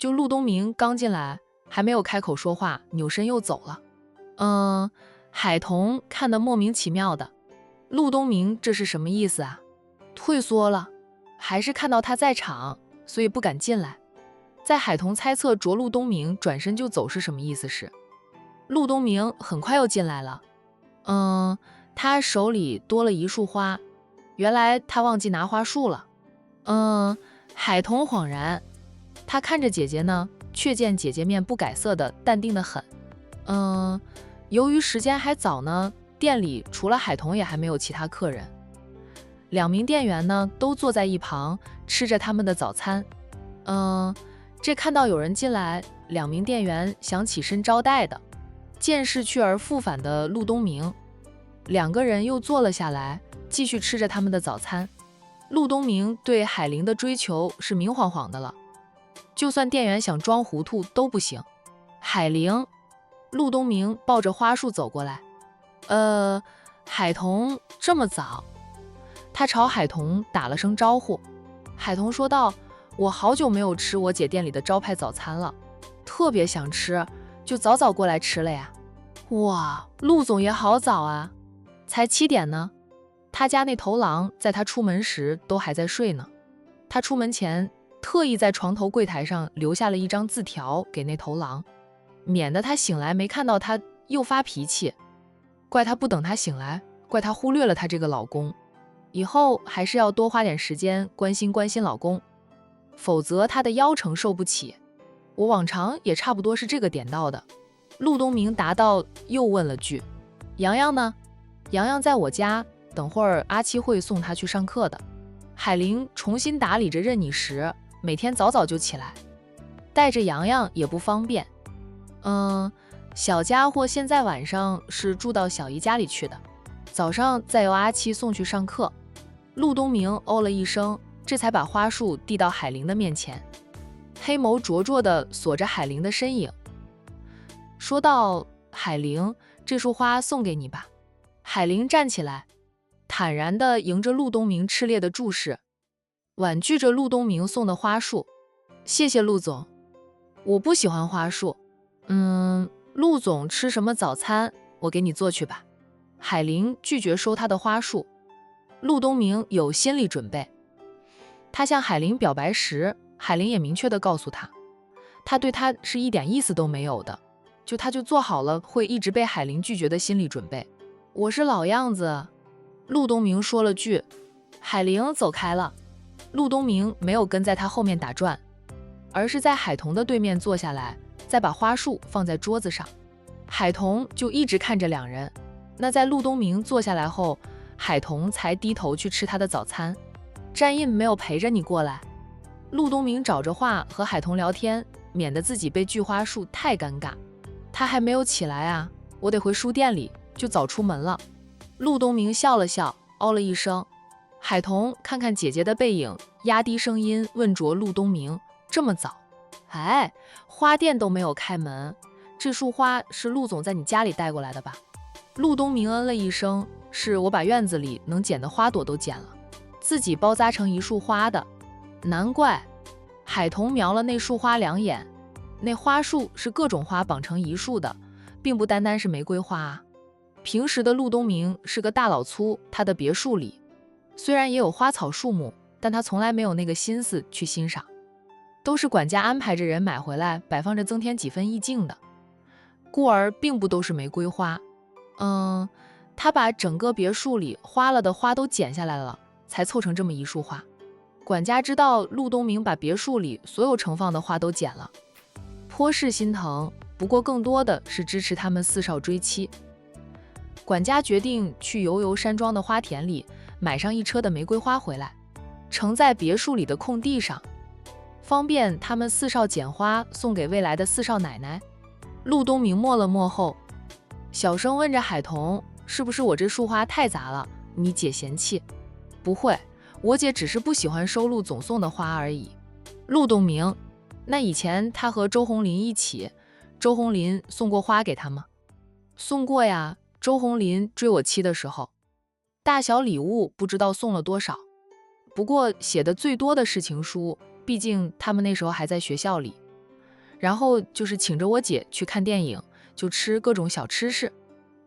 就陆东明刚进来，还没有开口说话，扭身又走了。海童看得莫名其妙的，陆东明这是什么意思啊？退缩了，还是看到他在场，所以不敢进来？在海童猜测着陆东明转身就走是什么意思时，陆东明很快又进来了。他手里多了一束花，原来他忘记拿花束了。海童恍然，他看着姐姐呢，却见姐姐面不改色的淡定得很。由于时间还早呢，店里除了海童也还没有其他客人。2名店员呢都坐在一旁吃着他们的早餐。这看到有人进来，2名店员想起身招待的，见是去而复返的陆东明，2个人又坐了下来，继续吃着他们的早餐。陆东明对海玲的追求是明晃晃的了，就算店员想装糊涂都不行。海玲，陆东明抱着花束走过来。海童这么早？他朝海童打了声招呼。海童说道：我好久没有吃我姐店里的招牌早餐了，特别想吃，就早早过来吃了呀。哇，陆总也好早啊，才7点呢。他家那头狼在他出门时都还在睡呢。他出门前特意在床头柜台上留下了一张字条给那头狼，免得他醒来没看到他又发脾气。怪他不等他醒来，怪他忽略了他这个老公。以后还是要多花点时间关心关心老公，否则他的腰承受不起。我往常也差不多是这个点到的。陆东明答道，又问了句：洋洋呢？洋洋在我家，等会儿阿七会送他去上课的。海玲重新打理着任你时，每天早早就起来，带着洋洋也不方便。小家伙现在晚上是住到小姨家里去的，早上再由阿七送去上课。陆东明哦了一声，这才把花束递到海玲的面前，黑眸灼灼地锁着海玲的身影，说道：海玲，这束花送给你吧。海玲站起来，坦然地迎着陆东明炽烈的注视，婉拒着陆东明送的花束。谢谢陆总，我不喜欢花束。陆总吃什么早餐，我给你做去吧。海玲拒绝收他的花束。陆东明有心理准备，他向海玲表白时，海玲也明确地告诉他，他对他是一点意思都没有的，他就做好了会一直被海玲拒绝的心理准备。我是老样子，陆东明说了句。海玲走开了，陆东明没有跟在他后面打转，而是在海童的对面坐下来，再把花束放在桌子上。海童就一直看着2人。那在陆东明坐下来后，海童才低头去吃他的早餐。战印没有陪着你过来。陆东明找着话和海童聊天，免得自己被拒花束太尴尬。他还没有起来啊，我得回书店里，就早出门了。陆东明笑了笑，哦了一声。海童看看姐姐的背影，压低声音问着陆东明：这么早？哎，花店都没有开门，这束花是陆总在你家里带过来的吧？陆东明嗯了一声，是我把院子里能捡的花朵都捡了，自己包扎成一束花的。难怪。海童瞄了那束花2眼，那花束是各种花绑成一束的，并不单单是玫瑰花啊。平时的陆东明是个大老粗，他的别墅里虽然也有花草树木，但他从来没有那个心思去欣赏，都是管家安排着人买回来摆放着增添几分意境的，故而并不都是玫瑰花。他把整个别墅里花了的花都剪下来了，才凑成这么一束花。管家知道陆东明把别墅里所有盛放的花都剪了，颇是心疼，不过更多的是支持他们4少追妻。管家决定去油油山庄的花田里买上一车的玫瑰花回来，盛在别墅里的空地上，方便他们4少剪花送给未来的4少奶奶。陆东明默了默后，小声问着海童：是不是我这束花太杂了，你姐嫌弃？不会，我姐只是不喜欢收陆总送的花而已。陆东明，那以前他和周红林一起，周红林送过花给他吗？送过呀，周红林追我妻的时候，大小礼物不知道送了多少，不过写的最多的是情书，毕竟他们那时候还在学校里。然后就是请着我姐去看电影，就吃各种小吃食。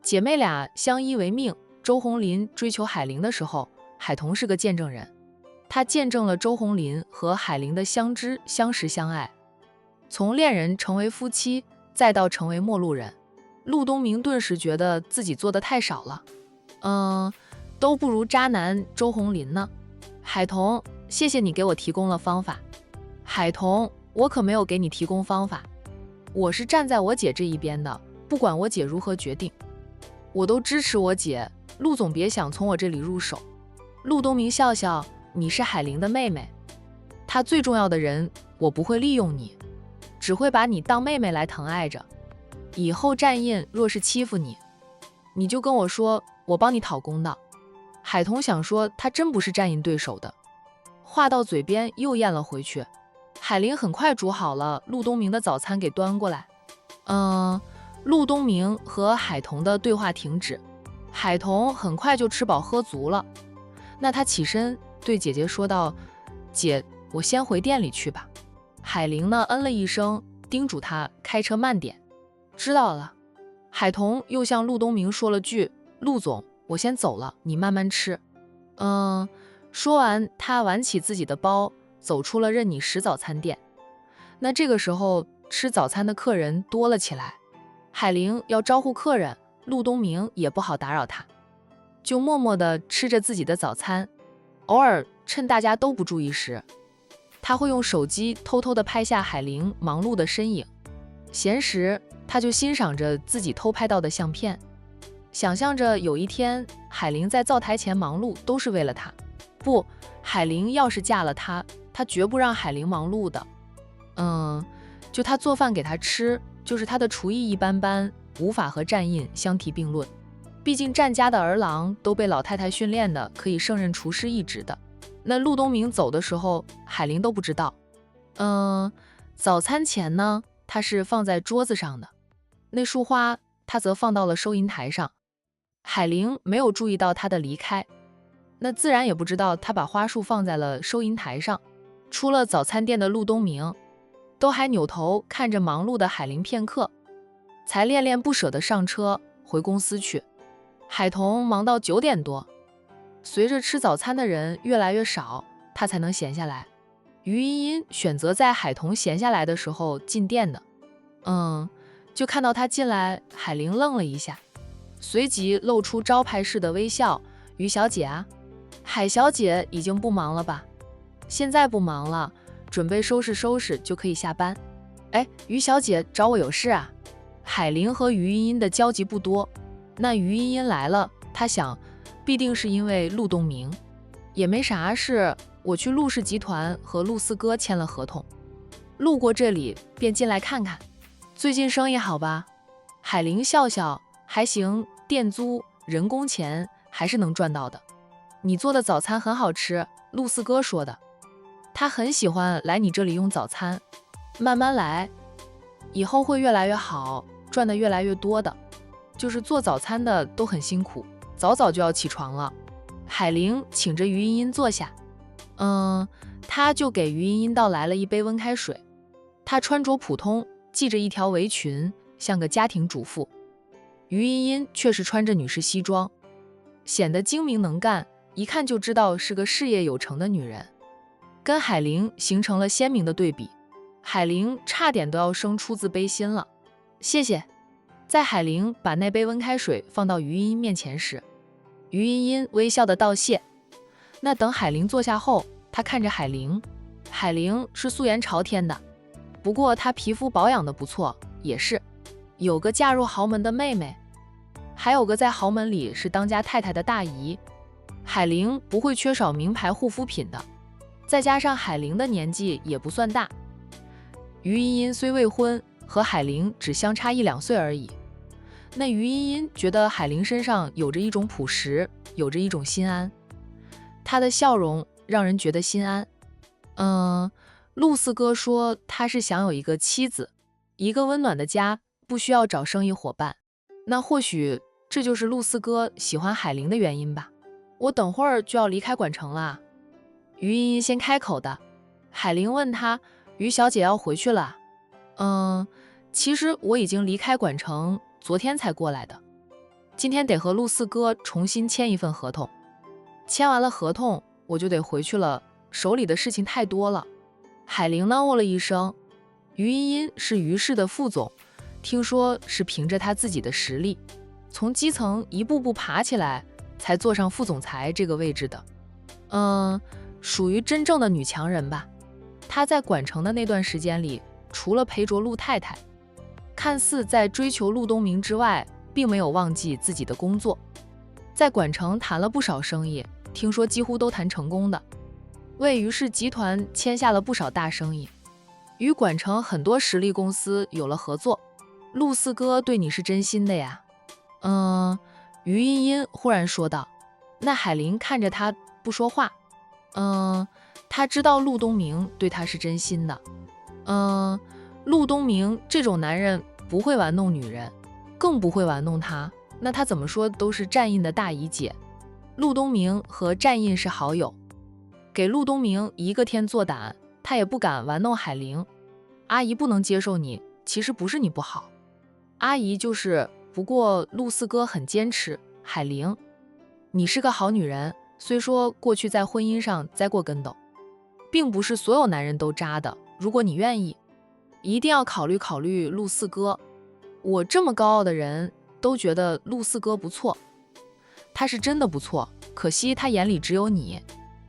姐妹俩相依为命。周鸿林追求海玲的时候，海彤是个见证人，他见证了周鸿林和海玲的相知、相识、相爱，从恋人成为夫妻，再到成为陌路人。陆东明顿时觉得自己做的太少了，都不如渣男周鸿林呢。海彤，谢谢你给我提供了方法。海彤，我可没有给你提供方法，我是站在我姐这一边的，不管我姐如何决定，我都支持我姐。陆总别想从我这里入手。陆东明笑笑，你是海玲的妹妹，她最重要的人，我不会利用你，只会把你当妹妹来疼爱着。以后战印若是欺负你，你就跟我说，我帮你讨公道。海彤想说他真不是战印对手的，话到嘴边又咽了回去。海玲很快煮好了陆东明的早餐给端过来。陆东明和海彤的对话停止，海彤很快就吃饱喝足了。那他起身对姐姐说道，姐，我先回店里去吧。海玲呢嗯了一声，叮嘱他开车慢点。知道了。海彤又向陆东明说了句，陆总，我先走了，你慢慢吃。说完他挽起自己的包，走出了任你食早餐店。那这个时候吃早餐的客人多了起来，海玲要招呼客人，陆东明也不好打扰他，就默默地吃着自己的早餐。偶尔趁大家都不注意时，他会用手机偷偷地拍下海玲忙碌的身影。闲时他就欣赏着自己偷拍到的相片，想象着有一天海玲在灶台前忙碌都是为了他。不，海玲要是嫁了他，他绝不让海玲忙碌的。就他做饭给他吃，就是他的厨艺一般般，无法和战印相提并论。毕竟战家的儿郎都被老太太训练的可以胜任厨师一职的。那陆东明走的时候，海玲都不知道。早餐钱呢，他是放在桌子上的，那束花他则放到了收银台上。海玲没有注意到他的离开，那自然也不知道他把花束放在了收银台上。出了早餐店的陆东明都还扭头看着忙碌的海玲片刻，才恋恋不舍地上车回公司去。海彤忙到9点多，随着吃早餐的人越来越少，他才能闲下来。于茵茵选择在海彤闲下来的时候进店的。就看到他进来，海玲愣了一下，随即露出招牌式的微笑。于小姐啊，海小姐已经不忙了吧？现在不忙了，准备收拾收拾就可以下班。于小姐找我有事啊？海玲和于茵茵的交集不多，那于茵茵来了，她想必定是因为陆东明。也没啥事，我去陆氏集团和陆四哥签了合同，路过这里便进来看看。最近生意好吧？海玲笑笑，还行，店租人工钱还是能赚到的。你做的早餐很好吃，陆四哥说的，他很喜欢来你这里用早餐。慢慢来，以后会越来越好，赚得越来越多的。就是做早餐的都很辛苦，早早就要起床了。海玲请着于茵茵坐下，他就给于茵茵倒来了一杯温开水。她穿着普通，系着一条围裙，像个家庭主妇。于茵茵却是穿着女士西装，显得精明能干，一看就知道是个事业有成的女人，跟海玲形成了鲜明的对比。海玲差点都要生出自卑心了。谢谢。在海玲把那杯温开水放到于茵茵面前时，于茵茵微笑的道谢。那等海玲坐下后，她看着海玲，海玲是素颜朝天的，不过她皮肤保养的不错，也是有个嫁入豪门的妹妹，还有个在豪门里是当家太太的大姨。海玲不会缺少名牌护肤品的，再加上海玲的年纪也不算大，于茵茵虽未婚，和海玲只相差1-2岁而已。那于茵茵觉得海玲身上有着一种朴实，有着一种心安，她的笑容让人觉得心安。陆四哥说他是想有一个妻子，一个温暖的家，不需要找生意伙伴。那或许这就是陆四哥喜欢海玲的原因吧。我等会儿就要离开管城了。于茵茵先开口的。海玲问她，于小姐要回去了？嗯，其实我已经离开管城，昨天才过来的。今天得和陆四哥重新签一份合同，签完了合同我就得回去了，手里的事情太多了。海玲呢哦了一声，于茵茵是于氏的副总，听说是凭着她自己的实力，从基层一步步爬起来，才坐上副总裁这个位置的。属于真正的女强人吧。她在管城的那段时间里，除了陪着陆太太，看似在追求陆东明之外，并没有忘记自己的工作。在管城谈了不少生意，听说几乎都谈成功的，为于氏集团签下了不少大生意，与管城很多实力公司有了合作。陆四哥对你是真心的呀。于茵茵忽然说道。那海玲看着他不说话。他知道陆东明对他是真心的。陆东明这种男人不会玩弄女人，更不会玩弄他，那他怎么说都是战印的大姨姐。陆东明和战印是好友，给陆东明一个天作胆，他也不敢玩弄海玲。阿姨不能接受你，其实不是你不好，阿姨不过陆四哥很坚持。海玲，你是个好女人，虽说过去在婚姻上栽过跟斗，并不是所有男人都渣的，如果你愿意，一定要考虑考虑陆四哥。我这么高傲的人都觉得陆四哥不错，他是真的不错，可惜他眼里只有你。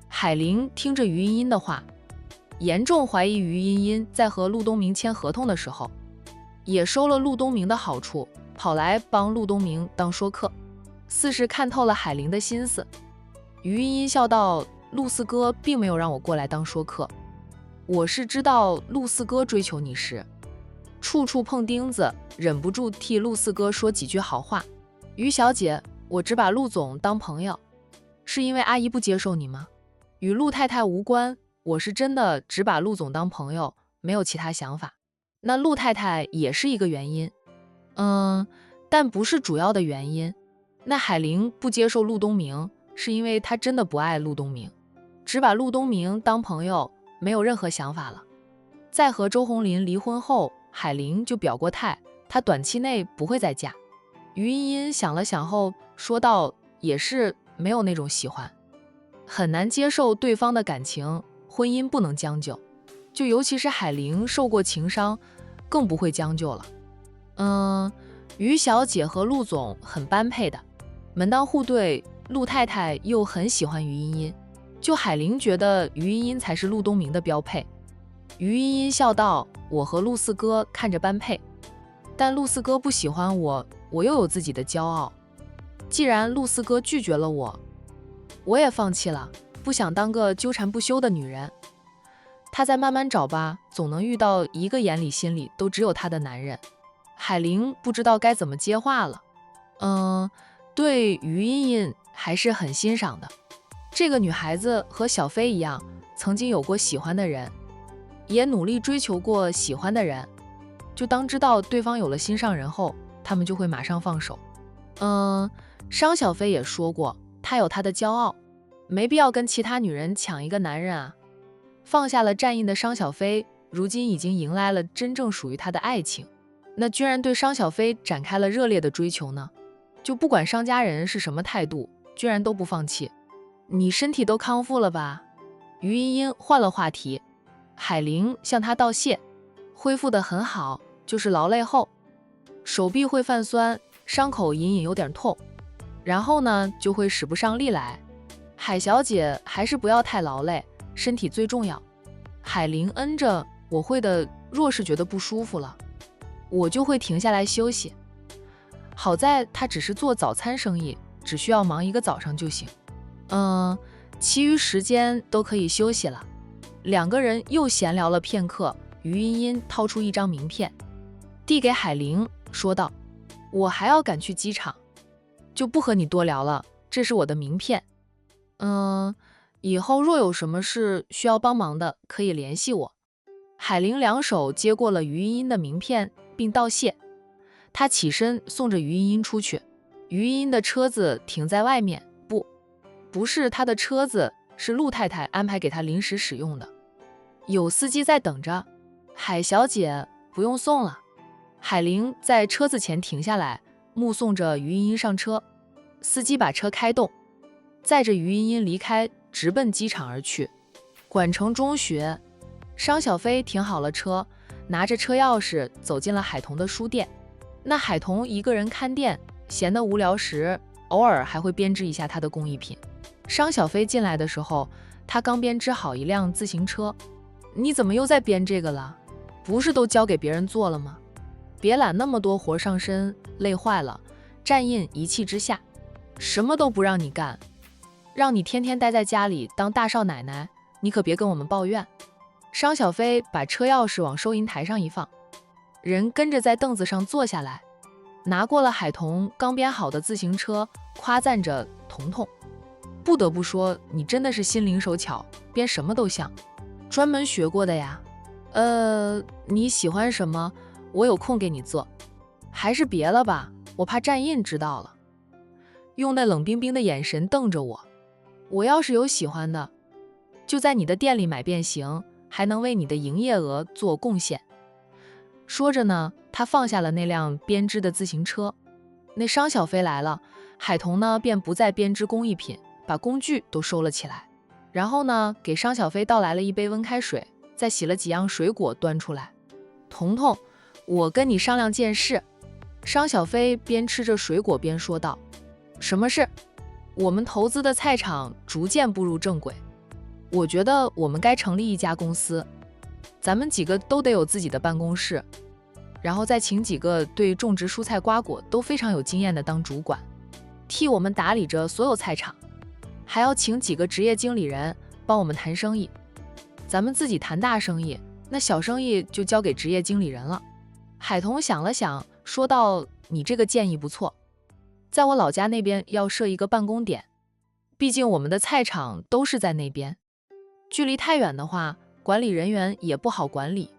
海玲听着于茵茵的话，严重怀疑于茵茵在和陆东明签合同的时候，也收了陆东明的好处，跑来帮陆东明当说客，似是看透了海玲的心思。于茵茵笑道，陆四哥并没有让我过来当说客，我是知道陆四哥追求你时，处处碰钉子，忍不住替陆四哥说几句好话。于小姐，我只把陆总当朋友，是因为阿姨不接受你吗？与陆太太无关，我是真的只把陆总当朋友，没有其他想法。那陆太太也是一个原因，但不是主要的原因。那海玲不接受陆东明，是因为她真的不爱陆东明，只把陆东明当朋友，没有任何想法了。在和周红林离婚后，海玲就表过态，她短期内不会再嫁。于茵茵想了想后说道，也是没有那种喜欢，很难接受对方的感情，婚姻不能将就，就尤其是海玲受过情伤，更不会将就了。于小姐和陆总很般配的，门当户对，陆太太又很喜欢于茵茵，就海玲觉得于茵茵才是陆东明的标配。于茵茵笑道，我和陆四哥看着般配，但陆四哥不喜欢我，我又有自己的骄傲。既然陆四哥拒绝了我，我也放弃了，不想当个纠缠不休的女人。他再慢慢找吧，总能遇到一个眼里心里都只有他的男人。海玲不知道该怎么接话了。对于茵茵还是很欣赏的，这个女孩子和小飞一样，曾经有过喜欢的人，也努力追求过喜欢的人，就当知道对方有了心上人后，他们就会马上放手。商小飞也说过，她有她的骄傲，没必要跟其他女人抢一个男人啊。放下了战印的商小飞，如今已经迎来了真正属于她的爱情，那居然对商小飞展开了热烈的追求呢，就不管商家人是什么态度，居然都不放弃。你身体都康复了吧？于茵茵换了话题。海玲向她道谢，恢复得很好，就是劳累后手臂会泛酸，伤口隐隐有点痛，然后呢就会使不上力来。海小姐还是不要太劳累，身体最重要。海玲嗯着，我会的，若是觉得不舒服了，我就会停下来休息。好在她只是做早餐生意，只需要忙一个早上就行，其余时间都可以休息了。两个人又闲聊了片刻，于茵茵掏出一张名片，递给海玲，说道，我还要赶去机场，就不和你多聊了，这是我的名片。以后若有什么事需要帮忙的，可以联系我。海玲两手接过了于茵茵的名片，并道谢。她起身送着于茵茵出去，于茵茵的车子停在外面，不是她的车子，是陆太太安排给她临时使用的，有司机在等着。海小姐，不用送了。海玲在车子前停下来，目送着于茵茵上车。司机把车开动，载着于茵茵离开，直奔机场而去。管城中学，商小飞停好了车，拿着车钥匙走进了海童的书店。那海童一个人看店，闲得无聊时，偶尔还会编织一下他的工艺品。商小飞进来的时候，他刚编织好一辆自行车。你怎么又在编这个了？不是都交给别人做了吗？别揽那么多活上身，累坏了。战印一气之下，什么都不让你干，让你天天待在家里当大少奶奶，你可别跟我们抱怨。商小飞把车钥匙往收银台上一放，人跟着在凳子上坐下来，拿过了海童刚编好的自行车，夸赞着童童。不得不说，你真的是心灵手巧，编什么都像，专门学过的呀。你喜欢什么？我有空给你做。还是别了吧，我怕战印知道了。用那冷冰冰的眼神瞪着我。我要是有喜欢的，就在你的店里买变形，还能为你的营业额做贡献。说着呢，他放下了那辆编织的自行车。那商小飞来了，海童呢便不再编织工艺品，把工具都收了起来。然后呢，给商小飞倒来了一杯温开水，再洗了几样水果端出来。童童，我跟你商量件事。商小飞边吃着水果边说道。什么事？我们投资的菜场逐渐步入正轨，我觉得我们该成立一家公司，咱们几个都得有自己的办公室，然后再请几个对种植蔬菜瓜果都非常有经验的当主管，替我们打理着所有菜场，还要请几个职业经理人帮我们谈生意。咱们自己谈大生意，那小生意就交给职业经理人了。海童想了想，说道：你这个建议不错，在我老家那边要设一个办公点，毕竟我们的菜场都是在那边，距离太远的话，管理人员也不好管理。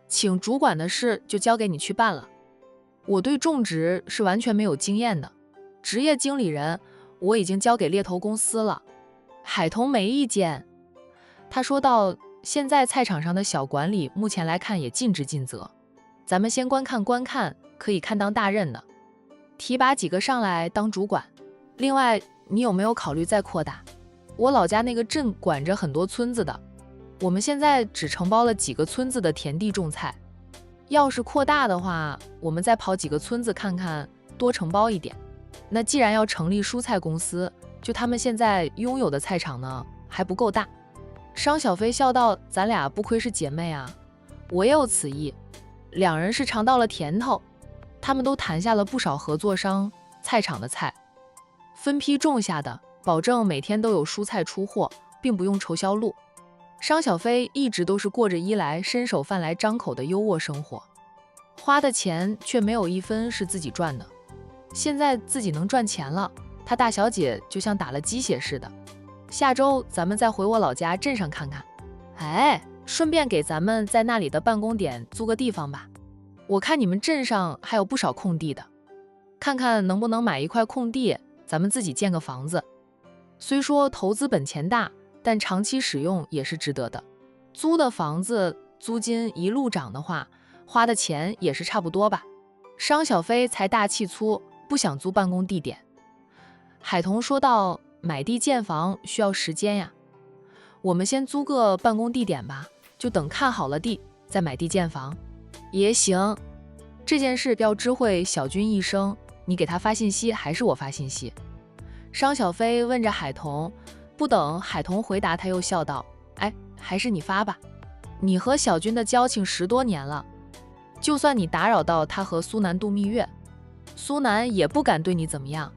请主管的事就交给你去办了。我对种植是完全没有经验的，职业经理人我已经交给猎头公司了。海童没意见，他说道：现在菜场上的小管理目前来看也尽职尽责，咱们先观看，可以看当大任的，提拔几个上来当主管。另外，你有没有考虑再扩大？我老家那个镇管着很多村子的，我们现在只承包了几个村子的田地种菜，要是扩大的话，我们再跑几个村子看看，多承包一点。那既然要成立蔬菜公司，就他们现在拥有的菜场呢，还不够大。商小飞笑道：咱俩不亏是姐妹啊，我也有此意。两人是尝到了甜头，他们都谈下了不少合作商菜场的菜，分批种下的，保证每天都有蔬菜出货，并不用愁销路。商小飞一直都是过着衣来伸手饭来张口的优渥生活，花的钱却没有一分是自己赚的。现在自己能赚钱了，他大小姐就像打了鸡血似的。下周咱们再回我老家镇上看看，顺便给咱们在那里的办公点租个地方吧。我看你们镇上还有不少空地的，看看能不能买一块空地，咱们自己建个房子。虽说投资本钱大，但长期使用也是值得的。租的房子租金一路涨的话，花的钱也是差不多吧。商小飞财大气粗，不想租办公地点。海童说道：买地建房需要时间呀，我们先租个办公地点吧，就等看好了地再买地建房。也行，这件事要知会小军一声，你给他发信息还是我发信息？商小飞问着海童，不等海童回答，他又笑道：还是你发吧，你和小军的交情10多年了，就算你打扰到他和苏南度蜜月，苏南也不敢对你怎么样。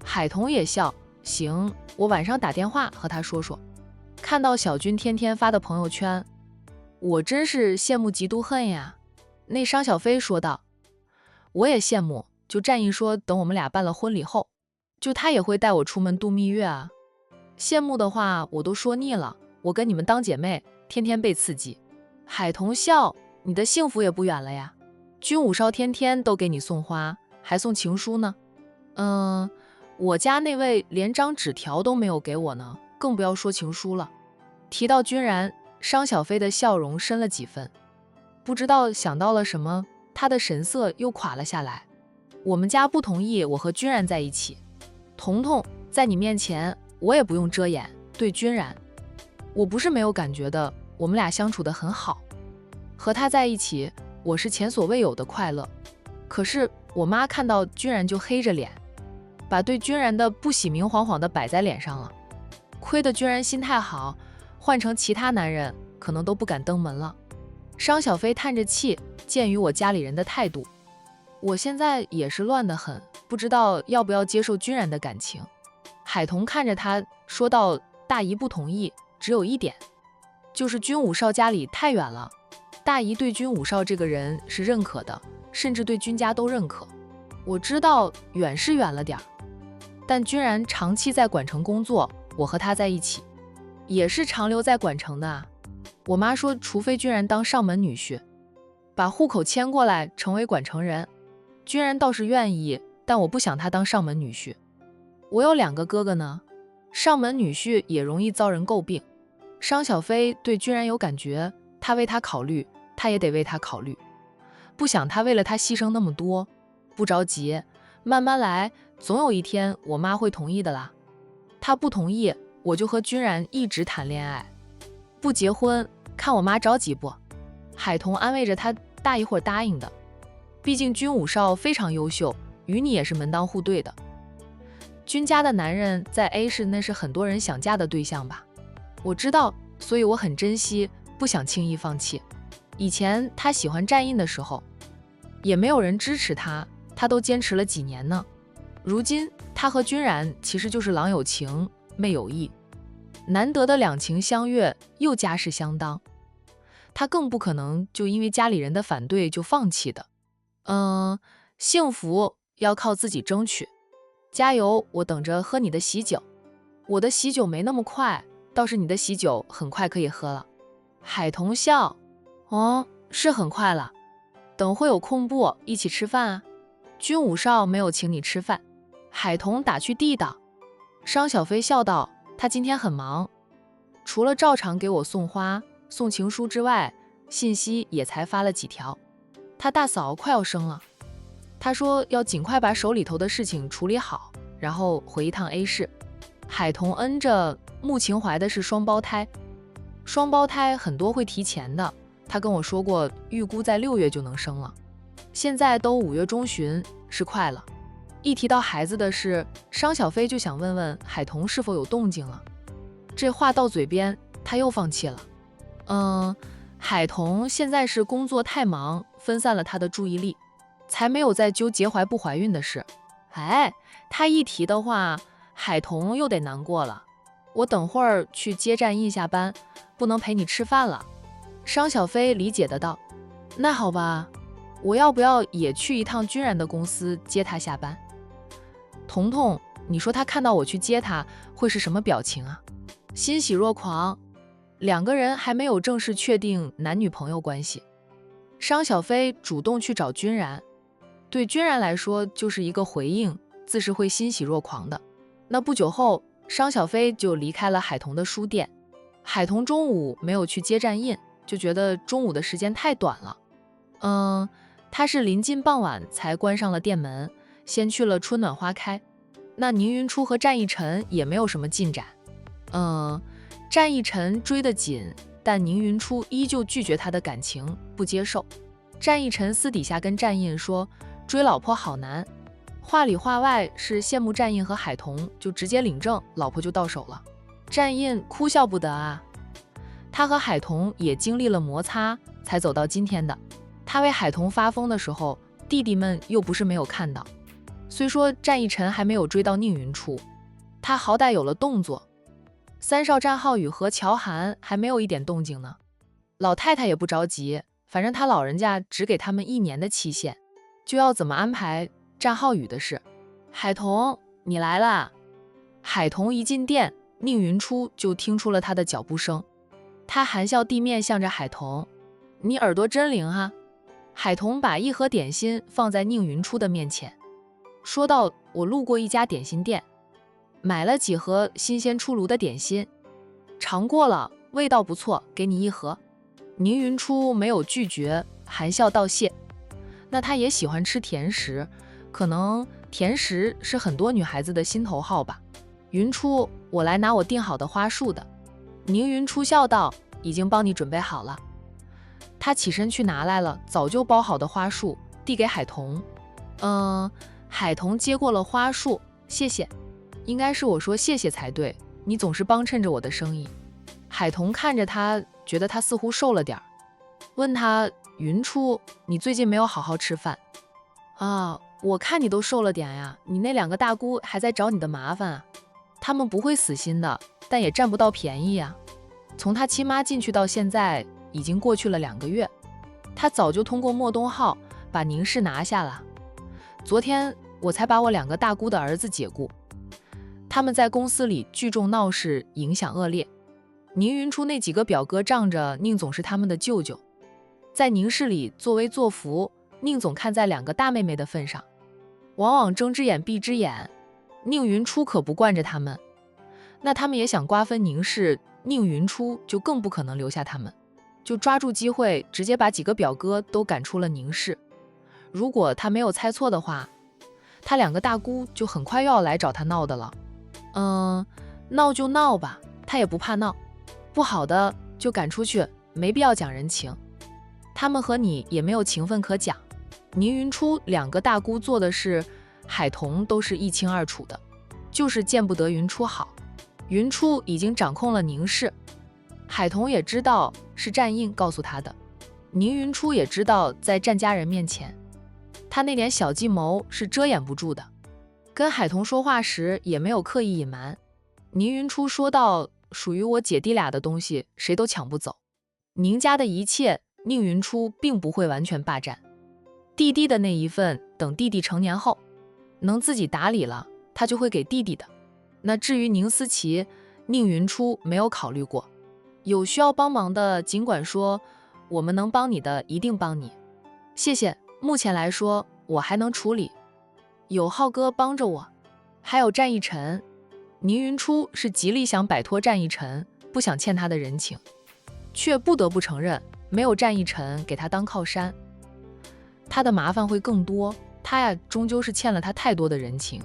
海童也笑：行，我晚上打电话和他说说。看到小军天天发的朋友圈，我真是羡慕嫉妒恨呀。那商小飞说道：我也羡慕，就战印说等我们俩办了婚礼后，就他也会带我出门度蜜月啊。羡慕的话我都说腻了，我跟你们当姐妹，天天被刺激。海童笑：你的幸福也不远了呀，军武少天天都给你送花，还送情书呢。我家那位连张纸条都没有给我呢，更不要说情书了。提到军然，商小飞的笑容深了几分。不知道想到了什么，他的神色又垮了下来。我们家不同意我和君然在一起。彤彤，在你面前，我也不用遮掩。对君然，我不是没有感觉的，我们俩相处得很好，和他在一起，我是前所未有的快乐。可是我妈看到君然就黑着脸，把对君然的不喜明晃晃的摆在脸上了。亏得君然心态好，换成其他男人，可能都不敢登门了。商小飞叹着气，鉴于我家里人的态度，我现在也是乱得很，不知道要不要接受君然的感情。海童看着他说道：“大姨不同意，只有一点，就是君武少家里太远了。大姨对君武少这个人是认可的，甚至对君家都认可。我知道远是远了点儿，但君然长期在管城工作，我和他在一起，也是长留在管城的啊。我妈说，除非君然当上门女婿，把户口迁过来成为管城人，君然倒是愿意，但我不想他当上门女婿。我有2个哥哥呢，上门女婿也容易遭人诟病。商小飞对君然有感觉，他为他考虑，他也得为他考虑，不想他为了他牺牲那么多。不着急，慢慢来，总有一天我妈会同意的啦。他不同意，我就和君然一直谈恋爱，不结婚，看我妈着急不？海童安慰着他，大一会儿答应的。毕竟君武少非常优秀，与你也是门当户对的。君家的男人在 A 市那是很多人想嫁的对象吧？我知道，所以我很珍惜，不想轻易放弃。以前他喜欢战印的时候，也没有人支持他，他都坚持了几年呢。如今他和君然其实就是郎有情，妹有意，难得的两情相悦，又家世相当，他更不可能就因为家里人的反对就放弃的。幸福要靠自己争取。加油，我等着喝你的喜酒。我的喜酒没那么快，倒是你的喜酒很快可以喝了。海童笑，哦，是很快了。等会有空不一起吃饭啊？君武少没有请你吃饭。海童打趣地道。商小飞笑道，他今天很忙，除了照常给我送花送情书之外，信息也才发了几条。他大嫂快要生了，他说要尽快把手里头的事情处理好，然后回一趟 A 市。海童嗯着，穆情怀的是双胞胎，双胞胎很多会提前的，他跟我说过，预估在6月就能生了，现在都5月中旬，是快了。一提到孩子的事，商小飞就想问问海童是否有动静了，这话到嘴边，他又放弃了。海童现在是工作太忙，分散了他的注意力，才没有再纠结怀不怀孕的事。哎，他一提的话，海童又得难过了。我等会儿去接战印下班，不能陪你吃饭了。商小飞理解的道。那好吧，我要不要也去一趟君然的公司接他下班？彤彤，你说他看到我去接他会是什么表情啊？欣喜若狂。2个人还没有正式确定男女朋友关系，商小飞主动去找君然，对君然来说就是一个回应，自是会欣喜若狂的。那不久后，商小飞就离开了海童的书店。海童中午没有去接战印，就觉得中午的时间太短了。他是临近傍晚才关上了店门，先去了春暖花开。那宁云初和战逸晨也没有什么进展。战逸晨追得紧，但宁云初依旧拒绝他的感情，不接受。战逸晨私底下跟战印说，追老婆好难，话里话外是羡慕战印和海童，就直接领证，老婆就到手了。战印哭笑不得啊，他和海童也经历了摩擦，才走到今天的。他为海童发疯的时候，弟弟们又不是没有看到。虽说战逸晨还没有追到宁云初，他好歹有了动作。三少战浩宇和乔涵还没有一点动静呢。老太太也不着急，反正他老人家只给他们1年的期限，就要怎么安排战浩宇的事。海童，你来啦！海童一进店，宁云初就听出了他的脚步声。他含笑地面向着海童，你耳朵真灵啊。海童把一盒点心放在宁云初的面前，说道，我路过一家点心店，买了几盒新鲜出炉的点心，尝过了，味道不错，给你1盒。宁云初没有拒绝，含笑道谢。那他也喜欢吃甜食，可能甜食是很多女孩子的心头好吧。云初，我来拿我订好的花束的。宁云初笑道，已经帮你准备好了。他起身去拿来了早就包好的花束，递给海童。海童接过了花束，谢谢。应该是我说谢谢才对，你总是帮衬着我的生意。海童看着他，觉得他似乎瘦了点儿，问他，云初，你最近没有好好吃饭啊？我看你都瘦了点呀，你那2个大姑还在找你的麻烦啊。他们不会死心的，但也占不到便宜呀。从他亲妈进去到现在已经过去了2个月，他早就通过莫东浩把宁氏拿下了。昨天我才把我2个大姑的儿子解雇，他们在公司里聚众闹事，影响恶劣。宁云初那几个表哥仗着宁总是他们的舅舅，在宁氏里作威作福，宁总看在2个大妹妹的份上，往往睁只眼闭只眼。宁云初可不惯着他们，那他们也想瓜分宁氏，宁云初就更不可能留下他们，就抓住机会直接把几个表哥都赶出了宁氏。如果他没有猜错的话，他2个大姑就很快又要来找他闹的了。闹就闹吧，他也不怕闹，不好的就赶出去，没必要讲人情。他们和你也没有情分可讲。宁云初2个大姑做的事，海童都是一清二楚的，就是见不得云初好。云初已经掌控了宁氏，海童也知道是战印告诉他的，宁云初也知道在战家人面前，他那点小计谋是遮掩不住的。跟海童说话时也没有刻意隐瞒。宁云初说道，属于我姐弟俩的东西谁都抢不走，宁家的一切宁云初并不会完全霸占，弟弟的那一份等弟弟成年后能自己打理了，他就会给弟弟的。那至于宁思琪，宁云初没有考虑过，有需要帮忙的尽管说，我们能帮你的一定帮你。谢谢，目前来说我还能处理，有浩哥帮着我，还有战一晨。宁云初是极力想摆脱战一晨，不想欠他的人情，却不得不承认没有战一晨给他当靠山，他的麻烦会更多。他呀，终究是欠了他太多的人情。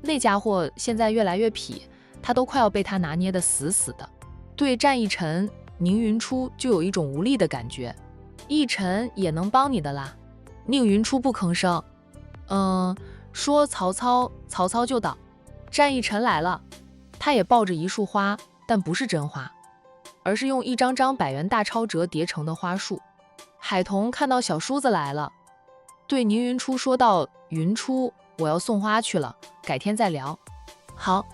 那家伙现在越来越痞，他都快要被他拿捏得死死的。对战一晨，宁云初就有一种无力的感觉。一晨也能帮你的啦。宁云初不吭声。说曹操，曹操就到。战一晨来了，他也抱着一束花，但不是真花，而是用一张张100元大钞折叠成的花束。海童看到小叔子来了，对宁云初说道，云初，我要送花去了，改天再聊。好。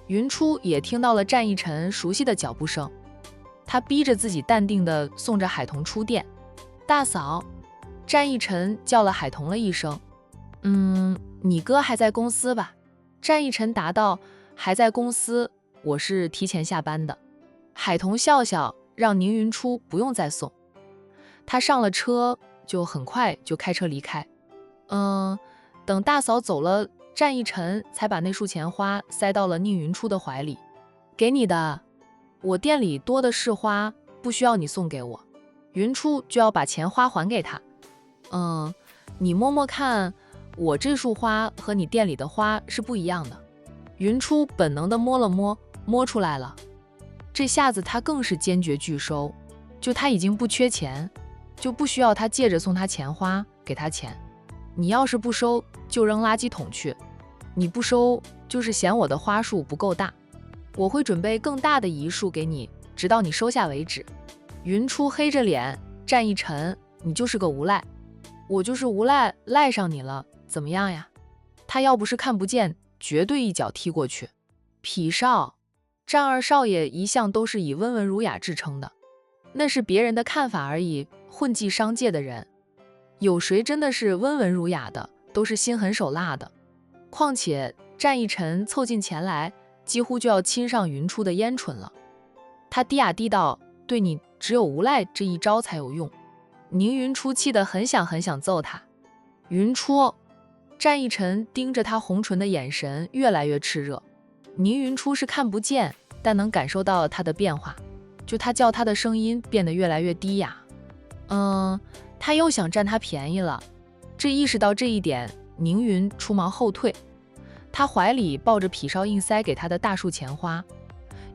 云初也听到了战一晨熟悉的脚步声，他逼着自己淡定地送着海童出店。大嫂。战一晨叫了海童了一声。你哥还在公司吧？战一晨答道，还在公司，我是提前下班的。海童笑笑，让宁云初不用再送。他上了车，就很快就开车离开。等大嫂走了，战一晨才把那束钱花塞到了宁云初的怀里。给你的，我店里多的是花，不需要你送给我。云初就要把钱花还给他。你摸摸看，我这束花和你店里的花是不一样的。云初本能地摸了摸，摸出来了。这下子他更是坚决拒收，就他已经不缺钱，就不需要他借着送他钱花，给他钱。你要是不收，就扔垃圾桶去。你不收，就是嫌我的花束不够大。我会准备更大的一束给你，直到你收下为止。云初黑着脸，战一晨，你就是个无赖。我就是无赖，赖上你了，怎么样呀？他要不是看不见，绝对一脚踢过去。痞少，战二少爷一向都是以温文儒雅著称的，那是别人的看法而已。混迹商界的人，有谁真的是温文儒雅的，都是心狠手辣的。况且战一晨凑近前来，几乎就要亲上云初的烟唇了。他低哑低道，对你只有无赖这一招才有用。宁云初气得很想揍他。云初，战一晨盯着他红唇的眼神越来越炽热。宁云初是看不见，但能感受到他的变化。就他叫他的声音变得越来越低哑。他又想占他便宜了。意识到这一点，宁云出忙后退，他怀里抱着痞少硬塞给他的大束钱花，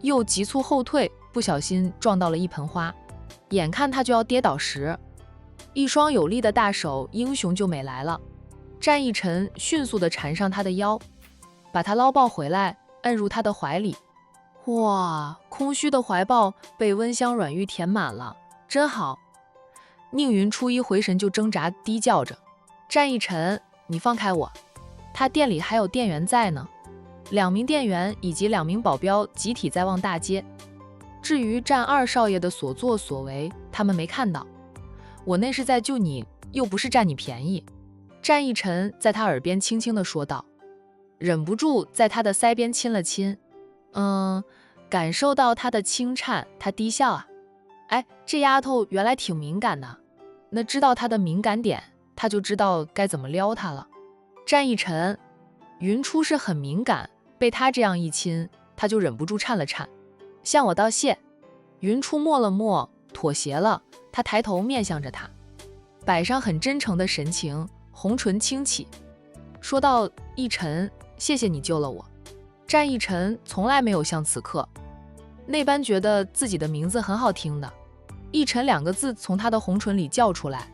又急促后退，不小心撞到了一盆花，眼看他就要跌倒时，一双有力的大手英雄救美来了。战一晨迅速地缠上他的腰，把他捞抱回来，摁入他的怀里。哇，空虚的怀抱被温香软玉填满了，真好。宁云初一回神就挣扎，低叫着：“战一晨，你放开我！”他店里还有店员在呢，2名店员以及2名保镖集体在望大街。至于战二少爷的所作所为，他们没看到。我那是在救你，又不是占你便宜。战一晨在他耳边轻轻地说道，忍不住在他的腮边亲了亲。感受到他的轻颤，他低笑啊。哎，这丫头原来挺敏感的。那知道他的敏感点，他就知道该怎么撩他了。战一晨，云初是很敏感，被他这样一亲，他就忍不住颤了颤，向我道谢。云初默了默，妥协了。他抬头面向着他，摆上很真诚的神情，红唇轻启，说道：“一晨，谢谢你救了我。”战一晨从来没有像此刻那般觉得自己的名字很好听的。一晨2个字从他的红唇里叫出来，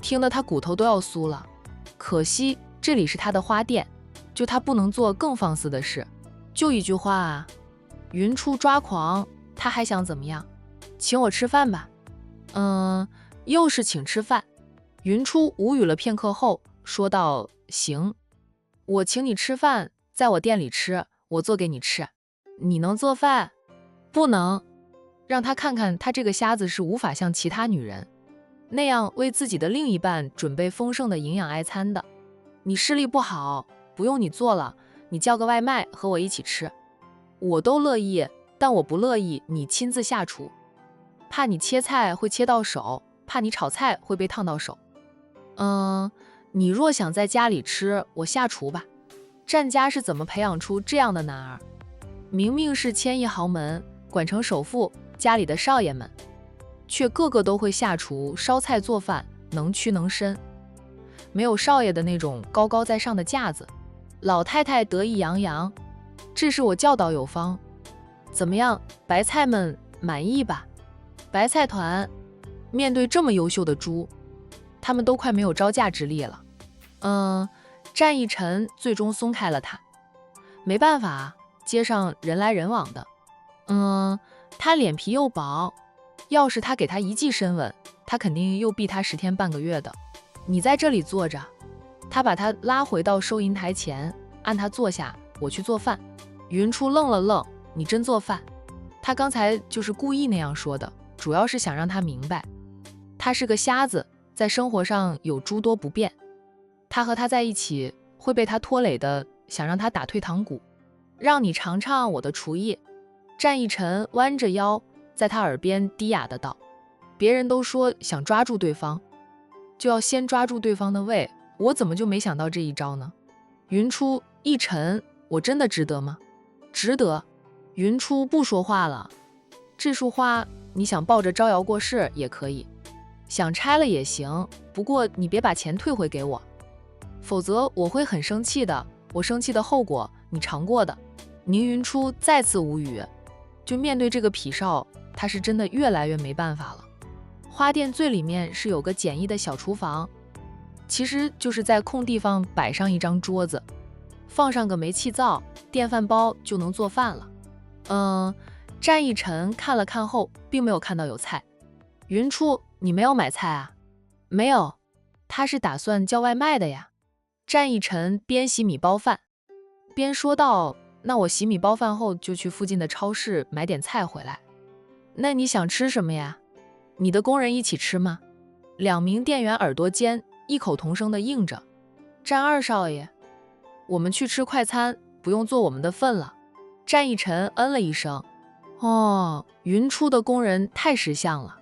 听得他骨头都要酥了。可惜这里是他的花店，就他不能做更放肆的事。就一句话啊！云初抓狂，他还想怎么样？请我吃饭吧。又是请吃饭。云初无语了片刻后说道：“行，我请你吃饭，在我店里吃，我做给你吃。你能做饭？不能。”让他看看他这个瞎子是无法像其他女人那样为自己的另一半准备丰盛的营养爱餐的。你视力不好，不用你做了，你叫个外卖和我一起吃。我都乐意，但我不乐意你亲自下厨，怕你切菜会切到手，怕你炒菜会被烫到手。你若想在家里吃，我下厨吧。战家是怎么培养出这样的男儿？明明是千亿豪门，管城首富，家里的少爷们却个个都会下厨烧菜做饭，能屈能伸，没有少爷的那种高高在上的架子。老太太得意洋洋，这是我教导有方。怎么样，白菜们满意吧？白菜团面对这么优秀的猪，他们都快没有招架之力了。战一晨最终松开了他，没办法，街上人来人往的。他脸皮又薄，要是他给他一记深吻，他肯定又逼他10天半个月的。你在这里坐着。他把他拉回到收银台前，按他坐下，我去做饭。云初愣了愣，你真做饭？他刚才就是故意那样说的，主要是想让他明白，他是个瞎子，在生活上有诸多不便。他和他在一起会被他拖累的，想让他打退堂鼓，让你尝尝我的厨艺。战一晨弯着腰，在他耳边低哑的道：“别人都说想抓住对方，就要先抓住对方的胃，我怎么就没想到这一招呢？”云初，一晨，我真的值得吗？值得。云初不说话了。这束花，你想抱着招摇过市也可以，想拆了也行，不过你别把钱退回给我，否则我会很生气的。我生气的后果，你尝过的。宁云初再次无语，就面对这个痞少，他是真的越来越没办法了。花店最里面是有个简易的小厨房，其实就是在空地方摆上一张桌子，放上个煤气灶，电饭煲就能做饭了。战一晨看了看后，并没有看到有菜。云初，你没有买菜啊？没有，他是打算叫外卖的呀。战一晨边洗米包饭边说道：“那我洗米包饭后就去附近的超市买点菜回来。那你想吃什么呀？你的工人一起吃吗？”2名店员耳朵尖，异口同声地应着：“战二少爷，我们去吃快餐，不用做我们的份了。”战一晨嗯了一声。云初的工人太识相了，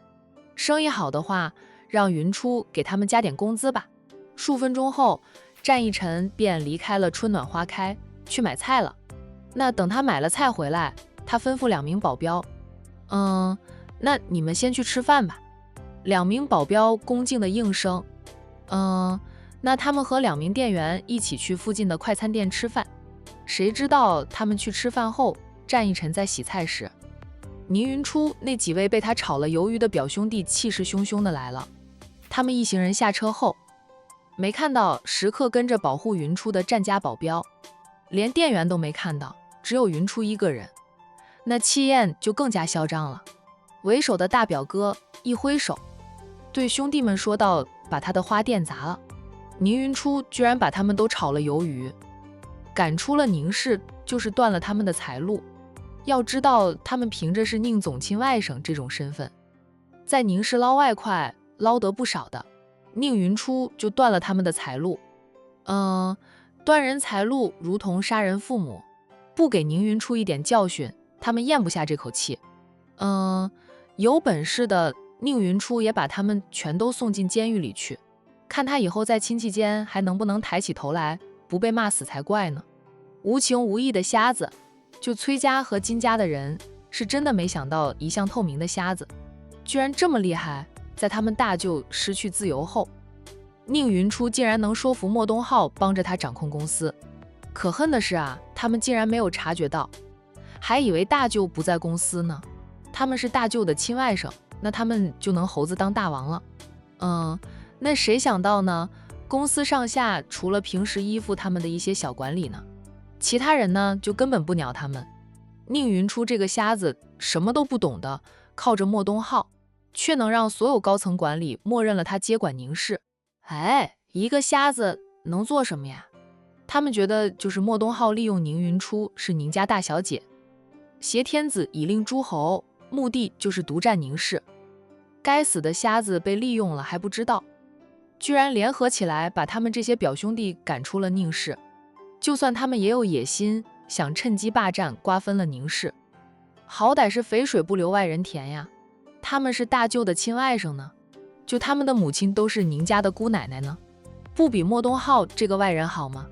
生意好的话，让云初给他们加点工资吧。数分钟后，战一晨便离开了春暖花开，去买菜了。那等他买了菜回来，他吩咐2名保镖：“那你们先去吃饭吧。2名保镖恭敬的应声。那他们和2名店员一起去附近的快餐店吃饭。谁知道他们去吃饭后，战一晨在洗菜时，宁云初那几位被他炒了鱿鱼的表兄弟气势汹汹的来了。他们一行人下车后，没看到时刻跟着保护云初的战家保镖，连店员都没看到，只有云初一个人，那气焰就更加嚣张了。为首的大表哥一挥手，对兄弟们说道：“把他的花店砸了！”宁云初居然把他们都炒了鱿鱼，赶出了宁氏，就是断了他们的财路。要知道，他们凭着是宁总亲外甥这种身份，在宁氏捞外快，捞得不少的。宁云初就断了他们的财路。断人财路如同杀人父母，不给宁云初一点教训，他们咽不下这口气。有本事的宁云初也把他们全都送进监狱里去，看他以后在亲戚间还能不能抬起头来，不被骂死才怪呢。无情无义的瞎子，就崔家和金家的人是真的没想到，一向透明的瞎子居然这么厉害。在他们大舅失去自由后，宁云初竟然能说服莫东浩帮着他掌控公司。可恨的是啊，他们竟然没有察觉到，还以为大舅不在公司呢。他们是大舅的亲外甥，那他们就能猴子当大王了。那谁想到呢？公司上下除了平时依附他们的一些小管理呢，其他人呢就根本不鸟他们。宁云初这个瞎子什么都不懂的，靠着莫东浩，却能让所有高层管理默认了他接管宁氏。一个瞎子能做什么呀？他们觉得就是莫东浩利用宁云初是宁家大小姐，挟天子以令诸侯，目的就是独占宁氏。该死的瞎子被利用了还不知道，居然联合起来把他们这些表兄弟赶出了宁氏。就算他们也有野心，想趁机霸占瓜分了宁氏，好歹是肥水不流外人田呀。他们是大舅的亲外甥呢，就他们的母亲都是宁家的姑奶奶呢，不比莫东浩这个外人好吗？